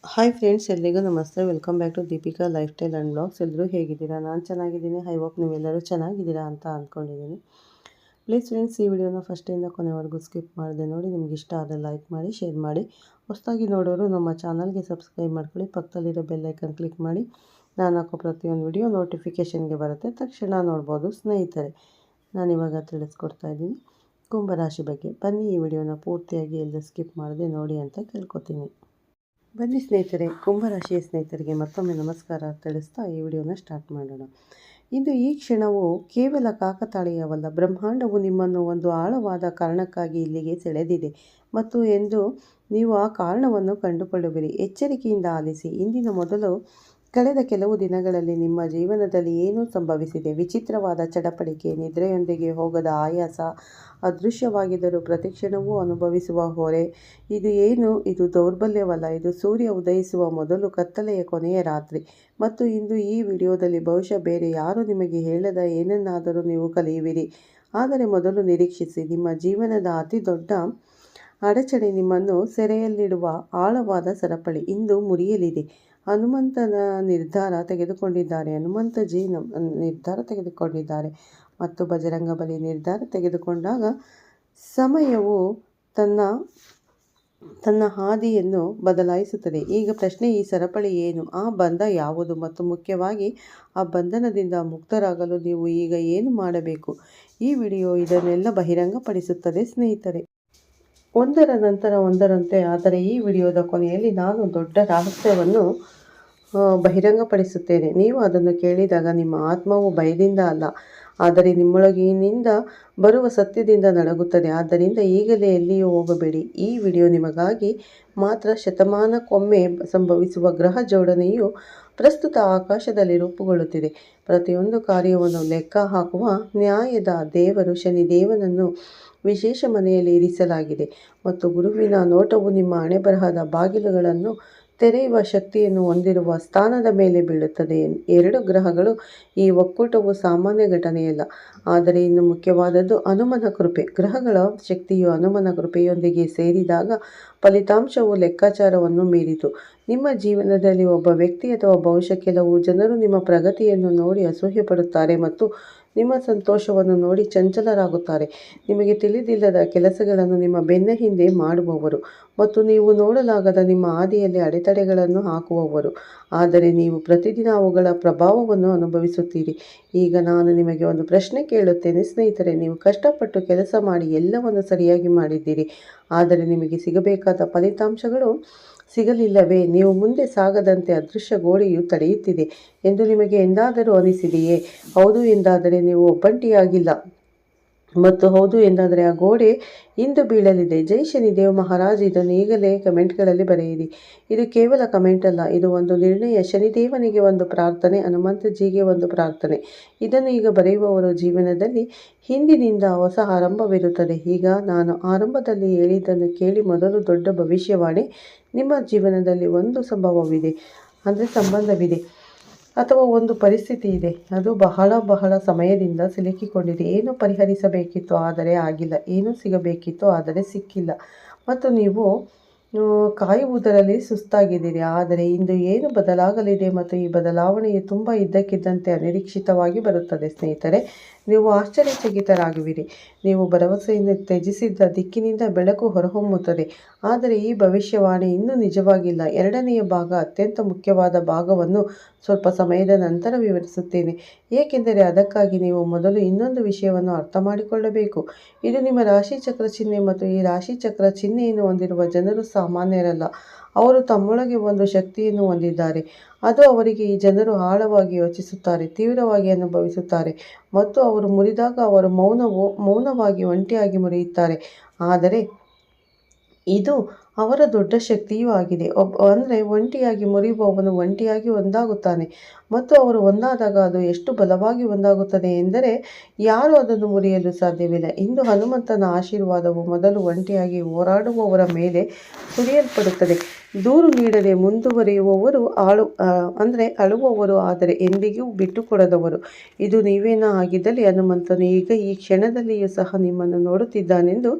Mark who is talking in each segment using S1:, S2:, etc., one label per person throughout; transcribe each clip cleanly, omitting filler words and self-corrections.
S1: Hi friends, ಎಲ್ರಿಗೂ ನಮಸ್ತೆ. Welcome back to Deepika lifestyle and blogs. ಎಲ್ಲರೂ ಹೇಗಿದ್ದೀರಾ? ನಾನು ಚೆನ್ನಾಗಿದ್ದೀನಿ. ಐ ಹೋಪ್ ನೀವೆಲ್ಲರೂ ಚೆನ್ನಾಗಿದ್ದೀರಾ ಅಂತ ಅಂದ್ಕೊಂಡಿದ್ದೀನಿ. ಪ್ಲೀಸ್ ಫ್ರೆಂಡ್ಸ್, ಈ ವಿಡಿಯೋನ ಫಸ್ಟಿಂದ ಕೊನೆವರೆಗೂ ಸ್ಕಿಪ್ ಮಾಡಿದೆ ನೋಡಿ. ನಿಮ್ಗೆ ಇಷ್ಟ ಆದರೆ ಲೈಕ್ ಮಾಡಿ, ಶೇರ್ ಮಾಡಿ. ಹೊಸದಾಗಿ ನೋಡೋರು ನಮ್ಮ ಚಾನಲ್ಗೆ ಸಬ್ಸ್ಕ್ರೈಬ್ ಮಾಡ್ಕೊಳ್ಳಿ. ಪಕ್ಕದಲ್ಲಿರೋ ಬೆಲ್ಲೈಕನ್ ಕ್ಲಿಕ್ ಮಾಡಿ. ನಾನು ಹಾಕೋ ಪ್ರತಿಯೊಂದು ವಿಡಿಯೋ ನೋಟಿಫಿಕೇಷನ್ಗೆ ಬರುತ್ತೆ, ತಕ್ಷಣ ನೋಡ್ಬೋದು. ಸ್ನೇಹಿತರೆ, ನಾನಿವಾಗ ತಿಳಿಸ್ಕೊಡ್ತಾ ಇದ್ದೀನಿ ಕುಂಭರಾಶಿ ಬಗ್ಗೆ. ಬನ್ನಿ ಈ ವಿಡಿಯೋನ ಪೂರ್ತಿಯಾಗಿ ಎಲ್ಲೂ ಸ್ಕಿಪ್ ಮಾಡದೆ ನೋಡಿ ಅಂತ ಕೇಳ್ಕೊತೀನಿ. ಬನ್ನಿ ಸ್ನೇಹಿತರೆ, ಕುಂಭರಾಶಿಯ ಸ್ನೇಹಿತರಿಗೆ ಮತ್ತೊಮ್ಮೆ ನಮಸ್ಕಾರ ತಿಳಿಸ್ತಾ ಈ ವಿಡಿಯೋನ ಸ್ಟಾರ್ಟ್ ಮಾಡೋಣ. ಇಂದು ಈ ಕ್ಷಣವು ಕೇವಲ ಕಾಕತಾಳೀಯವಲ್ಲ. ಬ್ರಹ್ಮಾಂಡವು ನಿಮ್ಮನ್ನು ಒಂದು ಆಳವಾದ ಕಾರಣಕ್ಕಾಗಿ ಇಲ್ಲಿಗೆ ಸೆಳೆದಿದೆ ಮತ್ತು ಎಂದು ನೀವು ಆ ಕಾರಣವನ್ನು ಕಂಡುಕೊಳ್ಳುವಿರಿ. ಎಚ್ಚರಿಕೆಯಿಂದ ಆಲಿಸಿ. ಇಂದಿನ ಮೊದಲು ಕಳೆದ ಕೆಲವು ದಿನಗಳಲ್ಲಿ ನಿಮ್ಮ ಜೀವನದಲ್ಲಿ ಏನು ಸಂಭವಿಸಿದೆ? ವಿಚಿತ್ರವಾದ ಚಡಪಡಿಕೆ, ನಿದ್ರೆಯೊಂದಿಗೆ ಹೋಗದ ಆಯಾಸ, ಅದೃಶ್ಯವಾಗಿದ್ದರೂ ಪ್ರತಿಕ್ಷಣವೂ ಅನುಭವಿಸುವ ಹೊರೆ. ಇದು ಏನು? ಇದು ದೌರ್ಬಲ್ಯವಲ್ಲ. ಇದು ಸೂರ್ಯ ಉದಯಿಸುವ ಮೊದಲು ಕತ್ತಲೆಯ ಕೊನೆಯ ರಾತ್ರಿ. ಮತ್ತು ಇಂದು ಈ ವಿಡಿಯೋದಲ್ಲಿ ಬಹುಶಃ ಬೇರೆ ಯಾರೂ ನಿಮಗೆ ಹೇಳದ ಏನನ್ನಾದರೂ ನೀವು ಕಲಿಯುವಿರಿ. ಆದರೆ ಮೊದಲು ನಿರೀಕ್ಷಿಸಿ. ನಿಮ್ಮ ಜೀವನದ ಅತಿ ದೊಡ್ಡ ಅಡಚಣೆ ನಿಮ್ಮನ್ನು ಸೆರೆಯಲ್ಲಿಡುವ ಆಳವಾದ ಸರಪಳಿ ಇಂದು ಮುರಿಯಲಿದೆ. ಹನುಮಂತನ ನಿರ್ಧಾರ ತೆಗೆದುಕೊಂಡಿದ್ದಾರೆ. ನಿರ್ಧಾರ ತೆಗೆದುಕೊಂಡಿದ್ದಾರೆ ಮತ್ತು ಬಜರಂಗಬಲಿ ನಿರ್ಧಾರ ತೆಗೆದುಕೊಂಡಾಗ ಸಮಯವು ತನ್ನ ಹಾದಿಯನ್ನು ಬದಲಾಯಿಸುತ್ತದೆ. ಈಗ ಪ್ರಶ್ನೆ, ಈ ಸರಪಳಿ ಏನು? ಆ ಬಂಧ ಯಾವುದು? ಮತ್ತು ಮುಖ್ಯವಾಗಿ ಆ ಬಂಧನದಿಂದ ಮುಕ್ತರಾಗಲು ನೀವು ಈಗ ಏನು ಮಾಡಬೇಕು? ಈ ವಿಡಿಯೋ ಇದನ್ನೆಲ್ಲ ಬಹಿರಂಗಪಡಿಸುತ್ತದೆ ಸ್ನೇಹಿತರೆ, ಒಂದರ ನಂತರ ಒಂದರಂತೆ. ಆದರೆ ಈ ವಿಡಿಯೋದ ಕೊನೆಯಲ್ಲಿ ನಾನು ದೊಡ್ಡ ರಹಸ್ಯವನ್ನು ಬಹಿರಂಗಪಡಿಸುತ್ತೇನೆ. ನೀವು ಅದನ್ನು ಕೇಳಿದಾಗ ನಿಮ್ಮ ಆತ್ಮವು ಭಯದಿಂದ ಅಲ್ಲ, ಆದರೆ ನಿಮ್ಮೊಳಗಿನಿಂದ ಬರುವ ಸತ್ಯದಿಂದ ನಡುಗುತ್ತದೆ. ಆದ್ದರಿಂದ ಈಗಲೇ ಎಲ್ಲಿಯೂ ಹೋಗಬೇಡಿ. ಈ ವಿಡಿಯೋ ನಿಮಗಾಗಿ ಮಾತ್ರ. ಶತಮಾನಕ್ಕೊಮ್ಮೆ ಸಂಭವಿಸುವ ಗ್ರಹ ಜೋಡಣೆಯು ಪ್ರಸ್ತುತ ಆಕಾಶದಲ್ಲಿ ರೂಪುಗೊಳ್ಳುತ್ತಿದೆ. ಪ್ರತಿಯೊಂದು ಕಾರ್ಯವನ್ನು ಲೆಕ್ಕ ಹಾಕುವ ನ್ಯಾಯದ ದೇವರು ಶನಿದೇವನನ್ನು ವಿಶೇಷ ಮನೆಯಲ್ಲಿ ಇರಿಸಲಾಗಿದೆ ಮತ್ತು ಗುರುವಿನ ನೋಟವು ನಿಮ್ಮ ಹಣೆಬರಹದ ಬಾಗಿಲುಗಳನ್ನು ತೆರೆಯುವ ಶಕ್ತಿಯನ್ನು ಹೊಂದಿರುವ ಸ್ಥಾನದ ಮೇಲೆ ಬೀಳುತ್ತದೆ. ಎರಡು ಗ್ರಹಗಳು ಈ ಒಕ್ಕೂಟವು ಸಾಮಾನ್ಯ ಘಟನೆಯಲ್ಲ, ಆದರೆ ಇನ್ನು ಮುಖ್ಯವಾದದ್ದು ಹನುಮನ ಕೃಪೆ. ಗ್ರಹಗಳ ಶಕ್ತಿಯು ಹನುಮನ ಕೃಪೆಯೊಂದಿಗೆ ಸೇರಿದಾಗ ಫಲಿತಾಂಶವು ಲೆಕ್ಕಾಚಾರವನ್ನು ಮೀರಿತು. ನಿಮ್ಮ ಜೀವನದಲ್ಲಿ ಒಬ್ಬ ವ್ಯಕ್ತಿ ಅಥವಾ ಬಹುಶಃ ಕೆಲವು ಜನರು ನಿಮ್ಮ ಪ್ರಗತಿಯನ್ನು ನೋಡಿ ಅಸೂಯೆ ಪಡುತ್ತಾರೆ ಮತ್ತು ನಿಮ್ಮ ಸಂತೋಷವನ್ನು ನೋಡಿ ಚಂಚಲರಾಗುತ್ತಾರೆ. ನಿಮಗೆ ತಿಳಿದಿಲ್ಲದ ಕೆಲಸಗಳನ್ನು ನಿಮ್ಮ ಬೆನ್ನ ಹಿಂದೆ ಮಾಡುವವರು ಮತ್ತು ನೀವು ನೋಡಲಾಗದ ನಿಮ್ಮ ಹಾದಿಯಲ್ಲಿ ಅಡೆತಡೆಗಳನ್ನು ಹಾಕುವವರು. ಆದರೆ ನೀವು ಪ್ರತಿದಿನ ಅವುಗಳ ಪ್ರಭಾವವನ್ನು ಅನುಭವಿಸುತ್ತೀರಿ. ಈಗ ನಾನು ನಿಮಗೆ ಒಂದು ಪ್ರಶ್ನೆ ಕೇಳುತ್ತೇನೆ ಸ್ನೇಹಿತರೆ. ನೀವು ಕಷ್ಟಪಟ್ಟು ಕೆಲಸ ಮಾಡಿ ಎಲ್ಲವನ್ನು ಸರಿಯಾಗಿ ಮಾಡಿದ್ದೀರಿ, ಆದರೆ ನಿಮಗೆ ಸಿಗಬೇಕಾದ ಫಲಿತಾಂಶಗಳು ಸಿಗಲಿಲ್ಲವೇ? ನೀವು ಮುಂದೆ ಸಾಗದಂತೆ ಅದೃಶ್ಯ ಗೋಡೆಯು ತಡೆಯುತ್ತಿದೆ ಎಂದು ನಿಮಗೆ ಎಂದಾದರೂ ಅನಿಸಿದೆಯೇ? ಹೌದು ಎಂದಾದರೆ ನೀವು ಒಬ್ಬಂಟಿಯಾಗಿಲ್ಲ, ಮತ್ತು ಹೌದು ಎಂದಾದರೆ ಆ ಗೋಡೆ ಇಂದು ಬೀಳಲಿದೆ. ಜೈ ಶನಿದೇವ್ ಮಹಾರಾಜ್. ಇದನ್ನು ಈಗಲೇ ಕಮೆಂಟ್ಗಳಲ್ಲಿ ಬರೆಯಿರಿ. ಇದು ಕೇವಲ ಕಮೆಂಟ್ ಅಲ್ಲ, ಇದು ಒಂದು ನಿರ್ಣಯ. ಶನಿದೇವನಿಗೆ ಒಂದು ಪ್ರಾರ್ಥನೆ, ಹನುಮಂತಜಿಗೆ ಒಂದು ಪ್ರಾರ್ಥನೆ. ಇದನ್ನು ಈಗ ಬರೆಯುವವರ ಜೀವನದಲ್ಲಿ ಹಿಂದಿನಿಂದ ಹೊಸ ಆರಂಭವಿರುತ್ತದೆ. ಈಗ ನಾನು ಆರಂಭದಲ್ಲಿ ಹೇಳಿದ್ದನ್ನು ಕೇಳಿ. ಮೊದಲು ದೊಡ್ಡ ಭವಿಷ್ಯವಾಣಿ. ನಿಮ್ಮ ಜೀವನದಲ್ಲಿ ಒಂದು ಸಂಬಂಧವಿದೆ ಅಥವಾ ಒಂದು ಪರಿಸ್ಥಿತಿ ಇದೆ. ಅದು ಬಹಳ ಸಮಯದಿಂದ ಸಿಲುಕಿಕೊಂಡಿದೆ. ಏನು ಪರಿಹರಿಸಬೇಕಿತ್ತು ಆದರೆ ಆಗಿಲ್ಲ, ಏನು ಸಿಗಬೇಕಿತ್ತು ಆದರೆ ಸಿಕ್ಕಿಲ್ಲ, ಮತ್ತು ನೀವು ಕಾಯುವುದರಲ್ಲಿ ಸುಸ್ತಾಗಿದ್ದೀರಿ. ಆದರೆ ಇಂದು ಏನು ಬದಲಾಗಲಿದೆ ಮತ್ತು ಈ ಬದಲಾವಣೆಯು ತುಂಬ ಇದ್ದಕ್ಕಿದ್ದಂತೆ ಅನಿರೀಕ್ಷಿತವಾಗಿ ಬರುತ್ತದೆ ಸ್ನೇಹಿತರೆ. ನೀವು ಆಶ್ಚರ್ಯಚಕಿತರಾಗುವಿರಿ. ನೀವು ಭರವಸೆಯನ್ನು ತ್ಯಜಿಸಿದ್ದ ದಿಕ್ಕಿನಿಂದ ಬೆಳಕು ಹೊರಹೊಮ್ಮುತ್ತದೆ. ಆದರೆ ಈ ಭವಿಷ್ಯವಾಣಿ ಇನ್ನೂ ನಿಜವಾಗಿಲ್ಲ. ಎರಡನೆಯ ಭಾಗ, ಅತ್ಯಂತ ಮುಖ್ಯವಾದ ಭಾಗವನ್ನು ಸ್ವಲ್ಪ ಸಮಯದ ನಂತರ ವಿವರಿಸುತ್ತೇನೆ, ಏಕೆಂದರೆ ಅದಕ್ಕಾಗಿ ನೀವು ಮೊದಲು ಇನ್ನೊಂದು ವಿಷಯವನ್ನು ಅರ್ಥ ಮಾಡಿಕೊಳ್ಳಬೇಕು. ಇದು ನಿಮ್ಮ ರಾಶಿಚಕ್ರ ಚಿಹ್ನೆ ಮತ್ತು ಈ ರಾಶಿಚಕ್ರ ಚಿಹ್ನೆಯನ್ನು ಹೊಂದಿರುವ ಜನರು ಸಾಮಾನ್ಯರಲ್ಲ. ಅವರು ತಮ್ಮೊಳಗೆ ಒಂದು ಶಕ್ತಿಯನ್ನು ಹೊಂದಿದ್ದಾರೆ. ಅದು ಅವರಿಗೆ. ಈ ಜನರು ಆಳವಾಗಿ ಯೋಚಿಸುತ್ತಾರೆ, ತೀವ್ರವಾಗಿ ಅನುಭವಿಸುತ್ತಾರೆ ಮತ್ತು ಅವರು ಮುರಿದಾಗ ಅವರು ಮೌನವಾಗಿ ಒಂಟಿಯಾಗಿ ಮುರಿಯುತ್ತಾರೆ. ಆದರೆ ಇದು ಅವರ ದೊಡ್ಡ ಶಕ್ತಿಯೂ ಆಗಿದೆ. ಒಂಟಿಯಾಗಿ ಮುರಿಯುವವನು ಒಂಟಿಯಾಗಿ ಒಂದಾಗುತ್ತಾನೆ ಮತ್ತು ಅವರು ಒಂದಾದಾಗ ಅದು ಎಷ್ಟು ಬಲವಾಗಿ ಒಂದಾಗುತ್ತದೆ ಎಂದರೆ ಯಾರೂ ಅದನ್ನು ಮುರಿಯಲು ಸಾಧ್ಯವಿಲ್ಲ. ಇಂದು ಹನುಮಂತನ ಆಶೀರ್ವಾದವು ಮೊದಲು ಒಂಟಿಯಾಗಿ ಹೋರಾಡುವವರ ಮೇಲೆ ಸುರಿಯಲ್ಪಡುತ್ತದೆ. ದೂರು ನೀಡದೆ ಮುಂದುವರಿಯುವವರು ಅಳುವವರು, ಆದರೆ ಎಂದಿಗೂ ಬಿಟ್ಟುಕೊಡದವರು. ಇದು ನೀವೇನ ಆಗಿದ್ದಲ್ಲಿ ಹನುಮಂತನು ಈಗ ಈ ಕ್ಷಣದಲ್ಲಿಯೂ ಸಹ ನಿಮ್ಮನ್ನು ನೋಡುತ್ತಿದ್ದಾನೆಂದು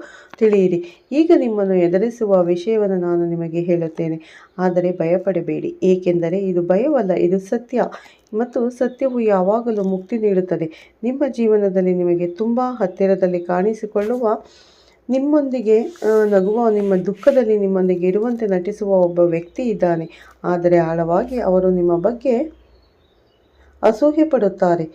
S1: ತಿಳಿಯಿರಿ. ಈಗ ನಿಮ್ಮನ್ನು ಎದುರಿಸುವ ವಿಷಯವನ್ನು ನಾನು ನಿಮಗೆ ಹೇಳುತ್ತೇನೆ, ಆದರೆ ಭಯಪಡಬೇಡಿ, ಏಕೆಂದರೆ ಇದು ಭಯವಲ್ಲ, ಇದು ಸತ್ಯ. ಮತ್ತು ಸತ್ಯವು ಯಾವಾಗಲೂ ಮುಕ್ತಿ ನೀಡುತ್ತದೆ. ನಿಮ್ಮ ಜೀವನದಲ್ಲಿ ನಿಮಗೆ ತುಂಬ ಹತ್ತಿರದಲ್ಲಿ ಕಾಣಿಸಿಕೊಳ್ಳುವ, ನಿಮ್ಮೊಂದಿಗೆ ನಗುವ, ನಿಮ್ಮ ದುಃಖದಲ್ಲಿ ನಿಮ್ಮೊಂದಿಗೆ ಇರುವಂತೆ ನಟಿಸುವ ಒಬ್ಬ ವ್ಯಕ್ತಿ ಇದ್ದಾನೆ. ಆದರೆ ಆಳವಾಗಿ ಅವರು ನಿಮ್ಮ ಬಗ್ಗೆ ಅಸೂಯೆ ಪಡುತ್ತಾರೆ.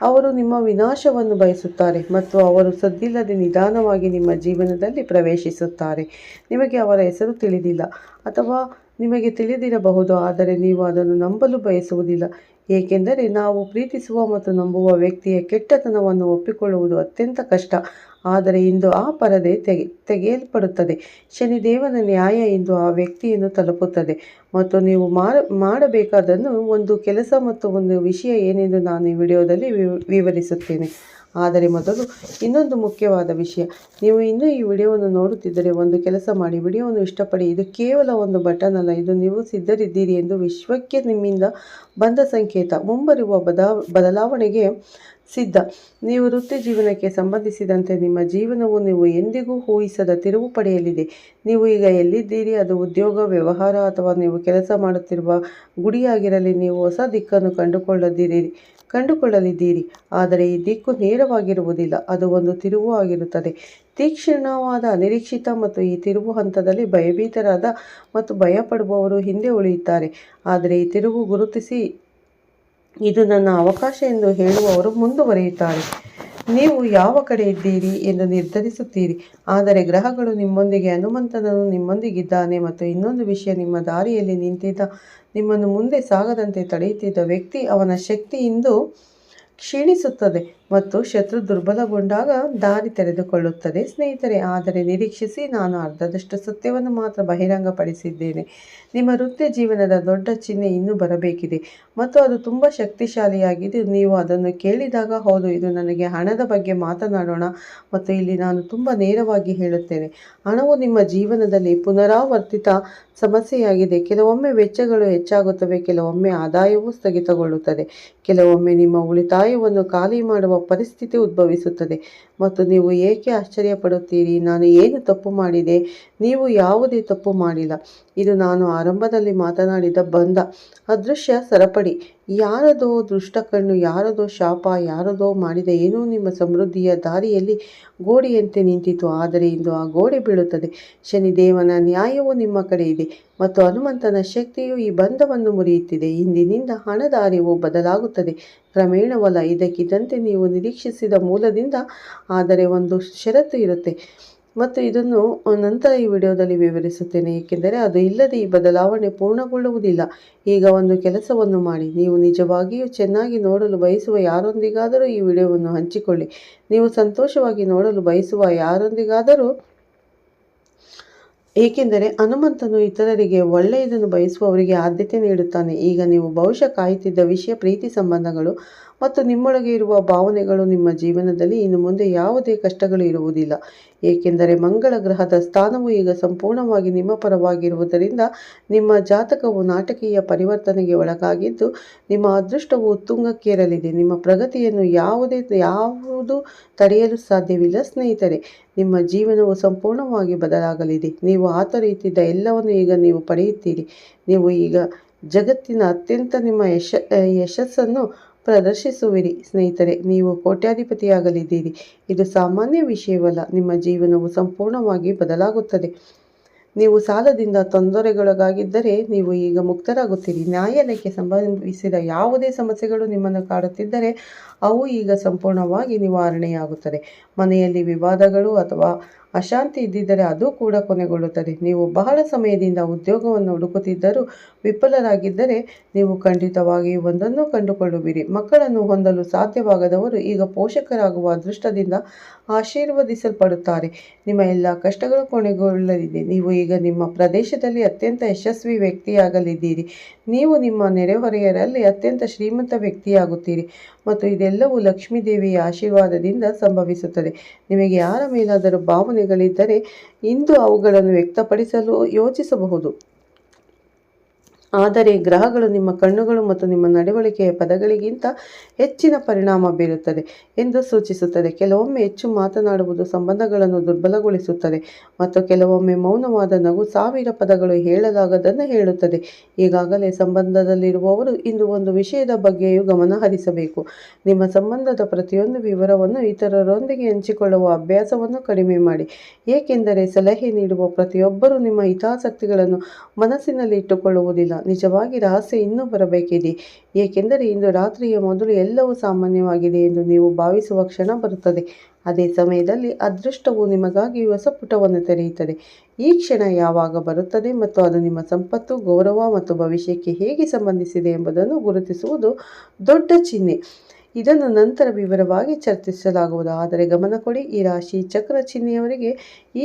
S1: ಅವರು ನಿಮ್ಮ ವಿನಾಶವನ್ನು ಬಯಸುತ್ತಾರೆ ಮತ್ತು ಅವರು ಸದ್ದಿಲ್ಲದೆ ನಿಧಾನವಾಗಿ ನಿಮ್ಮ ಜೀವನದಲ್ಲಿ ಪ್ರವೇಶಿಸುತ್ತಾರೆ. ನಿಮಗೆ ಅವರ ಹೆಸರು ತಿಳಿದಿಲ್ಲ ಅಥವಾ ನಿಮಗೆ ತಿಳಿದಿರಬಹುದು, ಆದರೆ ನೀವು ಅದನ್ನು ನಂಬಲು ಬಯಸುವುದಿಲ್ಲ, ಏಕೆಂದರೆ ನಾವು ಪ್ರೀತಿಸುವ ಮತ್ತು ನಂಬುವ ವ್ಯಕ್ತಿಯ ಕೆಟ್ಟತನವನ್ನು ಒಪ್ಪಿಕೊಳ್ಳುವುದು ಅತ್ಯಂತ ಕಷ್ಟ. ಆದರೆ ಇಂದು ಆ ಪರದೆ ತೆಗೆಯಲ್ಪಡುತ್ತದೆ. ಶನಿದೇವನ ನ್ಯಾಯ ಇಂದು ಆ ವ್ಯಕ್ತಿಯನ್ನು ತಲುಪುತ್ತದೆ ಮತ್ತು ನೀವು ಮಾಡಬೇಕಾದನ್ನು ಒಂದು ಕೆಲಸ ಮತ್ತು ಒಂದು ವಿಷಯ ಏನೆಂದು ನಾನು ಈ ವಿಡಿಯೋದಲ್ಲಿ ವಿವರಿಸುತ್ತೇನೆ. ಆದರೆ ಮೊದಲು ಇನ್ನೊಂದು ಮುಖ್ಯವಾದ ವಿಷಯ, ನೀವು ಇನ್ನೂ ಈ ವಿಡಿಯೋವನ್ನು ನೋಡುತ್ತಿದ್ದರೆ ಒಂದು ಕೆಲಸ ಮಾಡಿ, ವಿಡಿಯೋವನ್ನು ಇಷ್ಟಪಡಿ. ಇದು ಕೇವಲ ಒಂದು ಬಟನ್ ಅಲ್ಲ, ಇದು ನೀವು ಸಿದ್ಧರಿದ್ದೀರಿ ಎಂದು ವಿಶ್ವಕ್ಕೆ ನಿಮ್ಮಿಂದ ಬಂದ ಸಂಕೇತ. ಮುಂಬರುವ ಬದಲಾವಣೆಗೆ ಸಿದ್ಧ. ನೀವು ವೃತ್ತಿ ಜೀವನಕ್ಕೆ ಸಂಬಂಧಿಸಿದಂತೆ ನಿಮ್ಮ ಜೀವನವು ನೀವು ಎಂದಿಗೂ ಊಹಿಸದ ತಿರುವು ಪಡೆಯಲಿದೆ. ನೀವು ಈಗ ಎಲ್ಲಿದ್ದೀರಿ, ಅದು ಉದ್ಯೋಗ, ವ್ಯವಹಾರ ಅಥವಾ ನೀವು ಕೆಲಸ ಮಾಡುತ್ತಿರುವ ಗುಡಿಯಾಗಿರಲಿ, ನೀವು ಹೊಸ ದಿಕ್ಕನ್ನು ಕಂಡುಕೊಳ್ಳಲಿದ್ದೀರಿ. ಆದರೆ ಈ ದಿಕ್ಕು ನೇರವಾಗಿರುವುದಿಲ್ಲ, ಅದು ಒಂದು ತಿರುವು ಆಗಿರುತ್ತದೆ, ತೀಕ್ಷ್ಣವಾದ, ಅನಿರೀಕ್ಷಿತ. ಮತ್ತು ಈ ತಿರುವು ಹಂತದಲ್ಲಿ ಭಯಭೀತರಾದ ಮತ್ತು ಭಯಪಡುವವರು ಹಿಂದೆ ಉಳಿಯುತ್ತಾರೆ. ಆದರೆ ಈ ತಿರುವು ಗುರುತಿಸಿ ಇದು ನನ್ನ ಅವಕಾಶ ಎಂದು ಹೇಳುವವರು ಮುಂದುವರಿಯುತ್ತಾರೆ. ನೀವು ಯಾವ ಕಡೆ ಇದ್ದೀರಿ ಎಂದು ನಿರ್ಧರಿಸುತ್ತೀರಿ, ಆದರೆ ಗ್ರಹಗಳು ನಿಮ್ಮೊಂದಿಗೆ, ಹನುಮಂತನು ನಿಮ್ಮೊಂದಿಗಿದ್ದಾನೆ. ಮತ್ತು ಇನ್ನೊಂದು ವಿಷಯ, ನಿಮ್ಮ ದಾರಿಯಲ್ಲಿ ನಿಂತಿದ್ದ, ನಿಮ್ಮನ್ನು ಮುಂದೆ ಸಾಗದಂತೆ ತಡೆಯುತ್ತಿದ್ದ ವ್ಯಕ್ತಿ, ಅವನ ಶಕ್ತಿ ಇಂದು ಕ್ಷೀಣಿಸುತ್ತದೆ ಮತ್ತು ಶತ್ರು ದುರ್ಬಲಗೊಂಡಾಗ ದಾರಿ ತೆರೆದುಕೊಳ್ಳುತ್ತದೆ. ಸ್ನೇಹಿತರೆ, ಆದರೆ ನಿರೀಕ್ಷಿಸಿ, ನಾನು ಅರ್ಧದಷ್ಟು ಸತ್ಯವನ್ನು ಮಾತ್ರ ಬಹಿರಂಗಪಡಿಸಿದ್ದೇನೆ. ನಿಮ್ಮ ವೃತ್ತಿ ಜೀವನದ ದೊಡ್ಡ ಚಿಹ್ನೆ ಇನ್ನೂ ಬರಬೇಕಿದೆ ಮತ್ತು ಅದು ತುಂಬ ಶಕ್ತಿಶಾಲಿಯಾಗಿದೆ. ನೀವು ಅದನ್ನು ಕೇಳಿದಾಗ, ಹೌದು, ಇದು ನನಗೆ ಹಣದ ಬಗ್ಗೆ ಮಾತನಾಡೋಣ. ಮತ್ತು ಇಲ್ಲಿ ನಾನು ತುಂಬ ನೇರವಾಗಿ ಹೇಳುತ್ತೇನೆ, ಹಣವು ನಿಮ್ಮ ಜೀವನದಲ್ಲಿ ಪುನರಾವರ್ತಿತ ಸಮಸ್ಯೆಯಾಗಿದೆ. ಕೆಲವೊಮ್ಮೆ ವೆಚ್ಚಗಳು ಹೆಚ್ಚಾಗುತ್ತವೆ, ಕೆಲವೊಮ್ಮೆ ಆದಾಯವು ಸ್ಥಗಿತಗೊಳ್ಳುತ್ತದೆ, ಕೆಲವೊಮ್ಮೆ ನಿಮ್ಮ ಉಳಿತಾಯವನ್ನು ಖಾಲಿ ಮಾಡುವ ಪರಿಸ್ಥಿತಿ ಉದ್ಭವಿಸುತ್ತದೆ. ಮತ್ತು ನೀವು ಏಕೆ ಆಶ್ಚರ್ಯಪಡುತ್ತೀರಿ, ನಾನು ಏನು ತಪ್ಪು ಮಾಡಿದೆ? ನೀವು ಯಾವುದೇ ತಪ್ಪು ಮಾಡಿಲ್ಲ. ಇದು ನಾನು ಆರಂಭದಲ್ಲಿ ಮಾತನಾಡಿದ ಬಂಧ, ಅದೃಶ್ಯ ಸರಪಳಿ. ಯಾರದೋ ದುಷ್ಟಕಣ್ಣು, ಯಾರದೋ ಶಾಪ, ಯಾರದೋ ಮಾಡಿದ ಏನೋ ನಿಮ್ಮ ಸಮೃದ್ಧಿಯ ದಾರಿಯಲ್ಲಿ ಗೋಡೆಯಂತೆ ನಿಂತಿತು. ಆದರೆ ಇಂದು ಆ ಗೋಡೆ ಬೀಳುತ್ತದೆ. ಶನಿದೇವನ ನ್ಯಾಯವು ನಿಮ್ಮ ಕಡೆ ಇದೆ ಮತ್ತು ಹನುಮಂತನ ಶಕ್ತಿಯು ಈ ಬಂಧವನ್ನು ಮುರಿಯುತ್ತಿದೆ. ಇಂದಿನಿಂದ ಹಣದ ಅರಿವು ಬದಲಾಗುತ್ತದೆ, ಕ್ರಮೇಣವಲ್ಲ, ಇದಕ್ಕಿದ್ದಂತೆ ನೀವು ನಿರೀಕ್ಷಿಸಿದ ಮೂಲದಿಂದ. ಆದರೆ ಒಂದು ಷರತ್ತು ಇರುತ್ತೆ ಮತ್ತು ಇದನ್ನು ನಂತರ ಈ ವಿಡಿಯೋದಲ್ಲಿ ವಿವರಿಸುತ್ತೇನೆ, ಏಕೆಂದರೆ ಅದು ಇಲ್ಲದೆ ಈ ಬದಲಾವಣೆ ಪೂರ್ಣಗೊಳ್ಳುವುದಿಲ್ಲ. ಈಗ ಒಂದು ಕೆಲಸವನ್ನು ಮಾಡಿ, ನೀವು ನಿಜವಾಗಿಯೂ ಚೆನ್ನಾಗಿ ನೋಡಲು ಬಯಸುವ ಯಾರೊಂದಿಗಾದರೂ ಈ ವಿಡಿಯೋವನ್ನು ಹಂಚಿಕೊಳ್ಳಿ. ನೀವು ಸಂತೋಷವಾಗಿ ನೋಡಲು ಬಯಸುವ ಯಾರೊಂದಿಗಾದರೂ, ಏಕೆಂದರೆ ಹನುಮಂತನು ಇತರರಿಗೆ ಒಳ್ಳೆಯದನ್ನು ಬಯಸುವವರಿಗೆ ಆದ್ಯತೆ ನೀಡುತ್ತಾನೆ. ಈಗ ನೀವು ಬಹುಶಃ ಕಾಯುತ್ತಿದ್ದ ವಿಷಯ, ಪ್ರೀತಿ ಸಂಬಂಧಗಳು ಮತ್ತು ನಿಮ್ಮೊಳಗೆ ಇರುವ ಭಾವನೆಗಳು. ನಿಮ್ಮ ಜೀವನದಲ್ಲಿ ಇನ್ನು ಮುಂದೆ ಯಾವುದೇ ಕಷ್ಟಗಳು ಇರುವುದಿಲ್ಲ, ಏಕೆಂದರೆ ಮಂಗಳ ಗ್ರಹದ ಸ್ಥಾನವು ಈಗ ಸಂಪೂರ್ಣವಾಗಿ ನಿಮ್ಮ ಪರವಾಗಿರುವುದರಿಂದ ನಿಮ್ಮ ಜಾತಕವು ನಾಟಕೀಯ ಪರಿವರ್ತನೆಗೆ ಒಳಗಾಗಿದ್ದು, ನಿಮ್ಮ ಅದೃಷ್ಟವು ಉತ್ತುಂಗಕ್ಕೇರಲಿದೆ. ನಿಮ್ಮ ಪ್ರಗತಿಯನ್ನು ಯಾವುದು ತಡೆಯಲು ಸಾಧ್ಯವಿಲ್ಲ. ಸ್ನೇಹಿತರೆ, ನಿಮ್ಮ ಜೀವನವು ಸಂಪೂರ್ಣವಾಗಿ ಬದಲಾಗಲಿದೆ. ನೀವು ಆತೊರೆಯುತ್ತಿದ್ದ ಎಲ್ಲವನ್ನು ಈಗ ನೀವು ಪಡೆಯುತ್ತೀರಿ. ನೀವು ಈಗ ಜಗತ್ತಿನ ಅತ್ಯಂತ ನಿಮ್ಮ ಯಶಸ್ಸನ್ನು ಪ್ರದರ್ಶಿಸುವಿರಿ. ಸ್ನೇಹಿತರೆ, ನೀವು ಕೋಟ್ಯಾಧಿಪತಿಯಾಗಲಿದ್ದೀರಿ. ಇದು ಸಾಮಾನ್ಯ ವಿಷಯವಲ್ಲ, ನಿಮ್ಮ ಜೀವನವು ಸಂಪೂರ್ಣವಾಗಿ ಬದಲಾಗುತ್ತದೆ. ನೀವು ಸಾಲದಿಂದ ತೊಂದರೆಗೊಳಗಾಗಿದ್ದರೆ ನೀವು ಈಗ ಮುಕ್ತರಾಗುತ್ತೀರಿ. ನ್ಯಾಯಾಲಯಕ್ಕೆ ಸಂಬಂಧಿಸಿದ ಯಾವುದೇ ಸಮಸ್ಯೆಗಳು ನಿಮ್ಮನ್ನು ಕಾಡುತ್ತಿದ್ದರೆ ಅವು ಈಗ ಸಂಪೂರ್ಣವಾಗಿ ನಿವಾರಣೆಯಾಗುತ್ತದೆ. ಮನೆಯಲ್ಲಿ ವಿವಾದಗಳು ಅಥವಾ ಅಶಾಂತಿ ಇದ್ದಿದ್ದರೆ ಅದು ಕೂಡ ಕೊನೆಗೊಳ್ಳುತ್ತದೆ. ನೀವು ಬಹಳ ಸಮಯದಿಂದ ಉದ್ಯೋಗವನ್ನು ಹುಡುಕುತ್ತಿದ್ದರೂ ವಿಫಲರಾಗಿದ್ದರೆ ನೀವು ಖಂಡಿತವಾಗಿಯೂ ಒಂದನ್ನು ಕಂಡುಕೊಳ್ಳುವಿರಿ. ಮಕ್ಕಳನ್ನು ಹೊಂದಲು ಸಾಧ್ಯವಾಗದವರು ಈಗ ಪೋಷಕರಾಗುವ ಅದೃಷ್ಟದಿಂದ ಆಶೀರ್ವದಿಸಲ್ಪಡುತ್ತಾರೆ. ನಿಮ್ಮ ಎಲ್ಲ ಕಷ್ಟಗಳು ಕೊನೆಗೊಳ್ಳಲಿದೆ. ನೀವು ಈಗ ನಿಮ್ಮ ಪ್ರದೇಶದಲ್ಲಿ ಅತ್ಯಂತ ಯಶಸ್ವಿ ವ್ಯಕ್ತಿಯಾಗಲಿದ್ದೀರಿ. ನೀವು ನಿಮ್ಮ ನೆರೆಹೊರೆಯರಲ್ಲಿ ಅತ್ಯಂತ ಶ್ರೀಮಂತ ವ್ಯಕ್ತಿಯಾಗುತ್ತೀರಿ ಮತ್ತು ಇದೆಲ್ಲವೂ ಲಕ್ಷ್ಮೀದೇವಿಯ ಆಶೀರ್ವಾದದಿಂದ ಸಂಭವಿಸುತ್ತದೆ. ನಿಮಗೆ ಯಾರ ಮೇಲಾದರೂ ಭಾವನೆಗಳಿದ್ದರೆ ಇಂದು ಅವುಗಳನ್ನು ವ್ಯಕ್ತಪಡಿಸಲು ಯೋಚಿಸಬಹುದು. ಆದರೆ ಗ್ರಹಗಳು ನಿಮ್ಮ ಕಣ್ಣುಗಳು ಮತ್ತು ನಿಮ್ಮ ನಡವಳಿಕೆಯ ಪದಗಳಿಗಿಂತ ಹೆಚ್ಚಿನ ಪರಿಣಾಮ ಬೀರುತ್ತದೆ ಎಂದು ಸೂಚಿಸುತ್ತದೆ. ಕೆಲವೊಮ್ಮೆ ಹೆಚ್ಚು ಮಾತನಾಡುವುದು ಸಂಬಂಧಗಳನ್ನು ದುರ್ಬಲಗೊಳಿಸುತ್ತದೆ ಮತ್ತು ಕೆಲವೊಮ್ಮೆ ಮೌನವಾದ ನಗು ಸಾವಿರ ಪದಗಳು ಹೇಳಲಾಗದನ್ನು ಹೇಳುತ್ತದೆ. ಈಗಾಗಲೇ ಸಂಬಂಧದಲ್ಲಿರುವವರು ಇಂದು ಒಂದು ವಿಷಯದ ಬಗ್ಗೆಯೂ ಗಮನ ಹರಿಸಬೇಕು. ನಿಮ್ಮ ಸಂಬಂಧದ ಪ್ರತಿಯೊಂದು ವಿವರವನ್ನು ಇತರರೊಂದಿಗೆ ಹಂಚಿಕೊಳ್ಳುವ ಅಭ್ಯಾಸವನ್ನು ಕಡಿಮೆ ಮಾಡಿ, ಏಕೆಂದರೆ ಸಲಹೆ ನೀಡುವ ಪ್ರತಿಯೊಬ್ಬರೂ ನಿಮ್ಮ ಹಿತಾಸಕ್ತಿಗಳನ್ನು ಮನಸ್ಸಿನಲ್ಲಿ ಇಟ್ಟುಕೊಳ್ಳುವುದಿಲ್ಲ. ನಿಜವಾಗಿ ರಹಸ್ಯ ಇನ್ನೂ ಬರಬೇಕಿದೆ, ಏಕೆಂದರೆ ಇಂದು ರಾತ್ರಿಯ ಮೊದಲು ಎಲ್ಲವೂ ಸಾಮಾನ್ಯವಾಗಿದೆ ಎಂದು ನೀವು ಭಾವಿಸುವ ಕ್ಷಣ ಬರುತ್ತದೆ. ಅದೇ ಸಮಯದಲ್ಲಿ ಅದೃಷ್ಟವು ನಿಮಗಾಗಿ ಹೊಸ ಪುಟವನ್ನು ತೆರೆಯುತ್ತದೆ. ಈ ಕ್ಷಣ ಯಾವಾಗ ಬರುತ್ತದೆ ಮತ್ತು ಅದು ನಿಮ್ಮ ಸಂಪತ್ತು, ಗೌರವ ಮತ್ತು ಭವಿಷ್ಯಕ್ಕೆ ಹೇಗೆ ಸಂಬಂಧಿಸಿದೆ ಎಂಬುದನ್ನು ಗುರುತಿಸುವುದು ದೊಡ್ಡ ಚಿಹ್ನೆ. ಇದನ್ನು ನಂತರ ವಿವರವಾಗಿ ಚರ್ಚಿಸಲಾಗುವುದು. ಆದರೆ ಗಮನ ಕೊಡಿ, ಈ ರಾಶಿ ಚಕ್ರ ಚಿಹ್ನೆಯವರಿಗೆ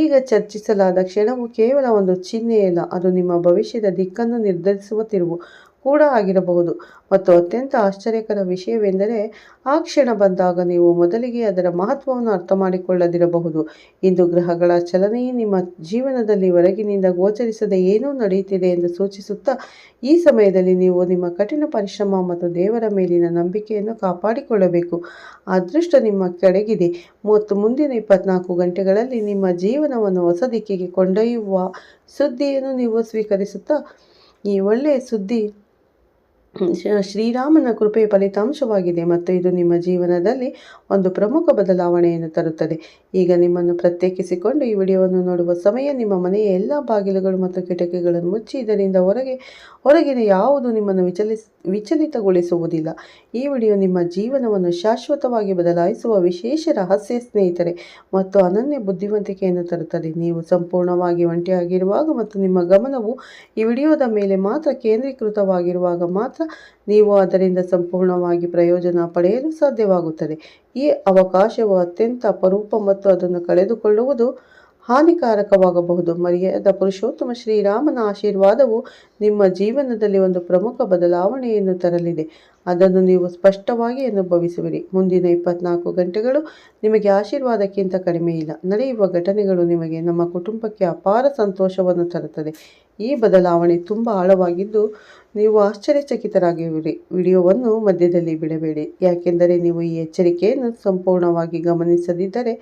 S1: ಈಗ ಚರ್ಚಿಸಲಾದ ಕ್ಷಣವು ಕೇವಲ ಒಂದು ಚಿಹ್ನೆಯಲ್ಲ, ಅದು ನಿಮ್ಮ ಭವಿಷ್ಯದ ದಿಕ್ಕನ್ನು ನಿರ್ಧರಿಸುವ ತಿರುವು ಕೂಡ ಆಗಿರಬಹುದು. ಮತ್ತು ಅತ್ಯಂತ ಆಶ್ಚರ್ಯಕರ ವಿಷಯವೆಂದರೆ, ಆ ಕ್ಷಣ ಬಂದಾಗ ನೀವು ಮೊದಲಿಗೆ ಅದರ ಮಹತ್ವವನ್ನು ಅರ್ಥಮಾಡಿಕೊಳ್ಳದಿರಬಹುದು. ಇಂದು ಗ್ರಹಗಳ ಚಲನೆಯು ನಿಮ್ಮ ಜೀವನದಲ್ಲಿ ಹೊರಗಿನಿಂದ ಗೋಚರಿಸದೆ ಏನೋ ನಡೆಯುತ್ತಿದೆ ಎಂದು ಸೂಚಿಸುತ್ತಾ, ಈ ಸಮಯದಲ್ಲಿ ನೀವು ನಿಮ್ಮ ಕಠಿಣ ಪರಿಶ್ರಮ ಮತ್ತು ದೇವರ ಮೇಲಿನ ನಂಬಿಕೆಯನ್ನು ಕಾಪಾಡಿಕೊಳ್ಳಬೇಕು. ಅದೃಷ್ಟ ನಿಮ್ಮ ಕಡೆಗಿದೆ ಮತ್ತು ಮುಂದಿನ 24 ಗಂಟೆಗಳಲ್ಲಿ ನಿಮ್ಮ ಜೀವನವನ್ನು ಹೊಸ ದಿಕ್ಕಿಗೆ ಕೊಂಡೊಯ್ಯುವ ಸುದ್ದಿಯನ್ನು ನೀವು ಸ್ವೀಕರಿಸುತ್ತಾ, ಈ ಒಳ್ಳೆಯ ಸುದ್ದಿ ಶ್ರೀರಾಮನ ಕೃಪೆಯ ಫಲಿತಾಂಶವಾಗಿದೆ ಮತ್ತು ಇದು ನಿಮ್ಮ ಜೀವನದಲ್ಲಿ ಒಂದು ಪ್ರಮುಖ ಬದಲಾವಣೆಯನ್ನು ತರುತ್ತದೆ. ಈಗ ನಿಮ್ಮನ್ನು ಪ್ರತ್ಯೇಕಿಸಿಕೊಂಡು ಈ ವಿಡಿಯೋವನ್ನು ನೋಡುವ ಸಮಯ. ನಿಮ್ಮ ಮನೆಯ ಎಲ್ಲ ಬಾಗಿಲುಗಳು ಮತ್ತು ಕಿಟಕಿಗಳನ್ನು ಮುಚ್ಚಿ, ಇದರಿಂದ ಹೊರಗಿನ ಯಾವುದು ನಿಮ್ಮನ್ನು ವಿಚಲಿತಗೊಳಿಸುವುದಿಲ್ಲ. ಈ ವಿಡಿಯೋ ನಿಮ್ಮ ಜೀವನವನ್ನು ಶಾಶ್ವತವಾಗಿ ಬದಲಾಯಿಸುವ ವಿಶೇಷ ರಹಸ್ಯ ಸ್ನೇಹಿತರೆ ಮತ್ತು ಅನನ್ಯ ಬುದ್ಧಿವಂತಿಕೆಯನ್ನು ತರುತ್ತದೆ. ನೀವು ಸಂಪೂರ್ಣವಾಗಿ ಒಂಟಿಯಾಗಿರುವಾಗ ಮತ್ತು ನಿಮ್ಮ ಗಮನವು ಈ ವಿಡಿಯೋದ ಮೇಲೆ ಮಾತ್ರ ಕೇಂದ್ರೀಕೃತವಾಗಿರುವಾಗ ಮಾತ್ರ ನೀವು ಅದರಿಂದ ಸಂಪೂರ್ಣವಾಗಿ ಪ್ರಯೋಜನ ಪಡೆಯಲು ಸಾಧ್ಯವಾಗುತ್ತದೆ. ಈ ಅವಕಾಶವು ಅತ್ಯಂತ ಅಪರೂಪ ಮತ್ತು ಅದನ್ನು ಕಳೆದುಕೊಳ್ಳುವುದು ಹಾನಿಕಾರಕವಾಗಬಹುದು. ಮರ್ಯಾದ ಪುರುಷೋತ್ತಮ ಶ್ರೀರಾಮನ ಆಶೀರ್ವಾದವು ನಿಮ್ಮ ಜೀವನದಲ್ಲಿ ಒಂದು ಪ್ರಮುಖ ಬದಲಾವಣೆಯನ್ನು ತರಲಿದೆ. ಅದನ್ನು ನೀವು ಸ್ಪಷ್ಟವಾಗಿ ಅನುಭವಿಸುವಿರಿ. ಮುಂದಿನ 24 ಗಂಟೆಗಳು ನಿಮಗೆ ಆಶೀರ್ವಾದಕ್ಕಿಂತ ಕಡಿಮೆ ಇಲ್ಲ. ನಡೆಯುವ ಘಟನೆಗಳು ನಿಮಗೆ, ನಮ್ಮ ಕುಟುಂಬಕ್ಕೆ ಅಪಾರ ಸಂತೋಷವನ್ನು ತರುತ್ತದೆ. ಈ ಬದಲಾವಣೆ ತುಂಬ ಆಳವಾಗಿದ್ದು ನೀವು ಆಶ್ಚರ್ಯಚಕಿತರಾಗಿರುವಿರಿ. ವಿಡಿಯೋವನ್ನು ಮಧ್ಯದಲ್ಲಿ ಬಿಡಬೇಡಿ, ಯಾಕೆಂದರೆ ನೀವು ಈ ಎಚ್ಚರಿಕೆಯನ್ನು ಸಂಪೂರ್ಣವಾಗಿ ಗಮನಿಸದಿದ್ದರೆ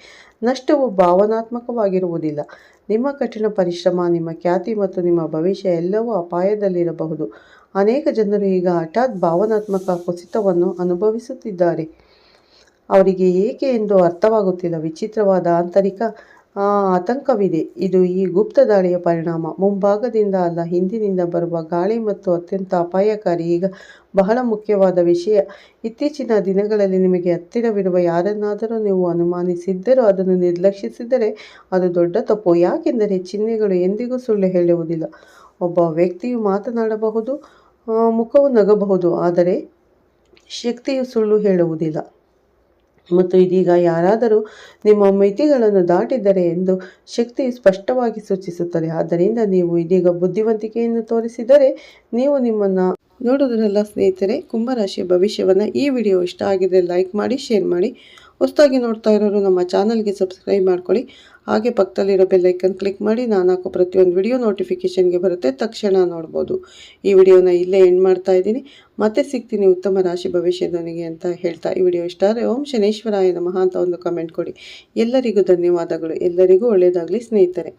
S1: ನಷ್ಟವು ಭಾವನಾತ್ಮಕವಾಗಿರುವುದಿಲ್ಲ. ನಿಮ್ಮ ಕಠಿಣ ಪರಿಶ್ರಮ, ನಿಮ್ಮ ಖ್ಯಾತಿ ಮತ್ತು ನಿಮ್ಮ ಭವಿಷ್ಯ ಎಲ್ಲವೂ ಅಪಾಯದಲ್ಲಿರಬಹುದು. ಅನೇಕ ಜನರು ಈಗ ಹಠಾತ್ ಭಾವನಾತ್ಮಕ ಕುಸಿತವನ್ನು ಅನುಭವಿಸುತ್ತಿದ್ದಾರೆ. ಅವರಿಗೆ ಏಕೆ ಎಂದು ಅರ್ಥವಾಗುತ್ತಿಲ್ಲ. ವಿಚಿತ್ರವಾದ ಆಂತರಿಕ ಆತಂಕವಿದೆ. ಇದು ಈ ಗುಪ್ತ ದಾಳಿಯ ಪರಿಣಾಮ. ಮುಂಭಾಗದಿಂದ ಅಲ್ಲ, ಹಿಂದಿನಿಂದ ಬರುವ ಗಾಳಿ ಮತ್ತು ಅತ್ಯಂತ ಅಪಾಯಕಾರಿ. ಈಗ ಬಹಳ ಮುಖ್ಯವಾದ ವಿಷಯ, ಇತ್ತೀಚಿನ ದಿನಗಳಲ್ಲಿ ನಿಮಗೆ ಹತ್ತಿರವಿರುವ ಯಾರನ್ನಾದರೂ ನೀವು ಅನುಮಾನಿಸಿದ್ದರೂ ಅದನ್ನು ನಿರ್ಲಕ್ಷಿಸಿದರೆ ಅದು ದೊಡ್ಡ ತಪ್ಪು. ಯಾಕೆಂದರೆ ಚಿಹ್ನೆಗಳು ಎಂದಿಗೂ ಸುಳ್ಳು ಹೇಳುವುದಿಲ್ಲ. ಒಬ್ಬ ವ್ಯಕ್ತಿಯು ಮಾತನಾಡಬಹುದು, ಮುಖವು ನಗಬಹುದು, ಆದರೆ ಶಕ್ತಿಯು ಸುಳ್ಳು ಹೇಳುವುದಿಲ್ಲ. ಮತ್ತು ಇದೀಗ ಯಾರಾದರೂ ನಿಮ್ಮ ಮಿತಿಗಳನ್ನು ದಾಟಿದ್ದಾರೆ ಎಂದು ಶಕ್ತಿಯು ಸ್ಪಷ್ಟವಾಗಿ ಸೂಚಿಸುತ್ತದೆ. ಆದ್ದರಿಂದ ನೀವು ಇದೀಗ ಬುದ್ಧಿವಂತಿಕೆಯನ್ನು ತೋರಿಸಿದರೆ ನೀವು ನಿಮ್ಮನ್ನು ನೋಡುವುದರಲ್ಲ. ಸ್ನೇಹಿತರೆ, ಕುಂಭರಾಶಿಯ ಭವಿಷ್ಯವನ್ನು ಈ ವಿಡಿಯೋ ಇಷ್ಟ ಆಗಿದ್ರೆ ಲೈಕ್ ಮಾಡಿ, ಶೇರ್ ಮಾಡಿ. ಹೊಸದಾಗಿ ನೋಡ್ತಾ ಇರೋರು ನಮ್ಮ ಚಾನಲ್ಗೆ ಸಬ್ಸ್ಕ್ರೈಬ್ ಮಾಡ್ಕೊಳ್ಳಿ. ಹಾಗೆ ಪಕ್ಕದಲ್ಲಿರೋ ಬೆಲ್ಲೈಕನ್ ಕ್ಲಿಕ್ ಮಾಡಿ. ನಾನು ಹಾಕೋ ಪ್ರತಿಯೊಂದು ವಿಡಿಯೋ ನೋಟಿಫಿಕೇಷನ್ಗೆ ಬರುತ್ತೆ, ತಕ್ಷಣ ನೋಡ್ಬೋದು. ಈ ವಿಡಿಯೋನ ಇಲ್ಲೇ ಎಂಡ್ ಮಾಡ್ತಾ ಇದ್ದೀನಿ. ಮತ್ತೆ ಸಿಗ್ತೀನಿ ಉತ್ತಮ ರಾಶಿ ಭವಿಷ್ಯದೊಂದಿಗೆ ಅಂತ ಹೇಳ್ತಾ, ಈ ವಿಡಿಯೋ ಇಷ್ಟ ಆದರೆ ಓಂ ಶನೇಶ್ವರಾಯ ನಮಃ ಅಂತ ಒಂದು ಕಮೆಂಟ್ ಕೊಡಿ. ಎಲ್ಲರಿಗೂ ಧನ್ಯವಾದಗಳು. ಎಲ್ಲರಿಗೂ ಒಳ್ಳೆಯದಾಗಲಿ ಸ್ನೇಹಿತರೆ.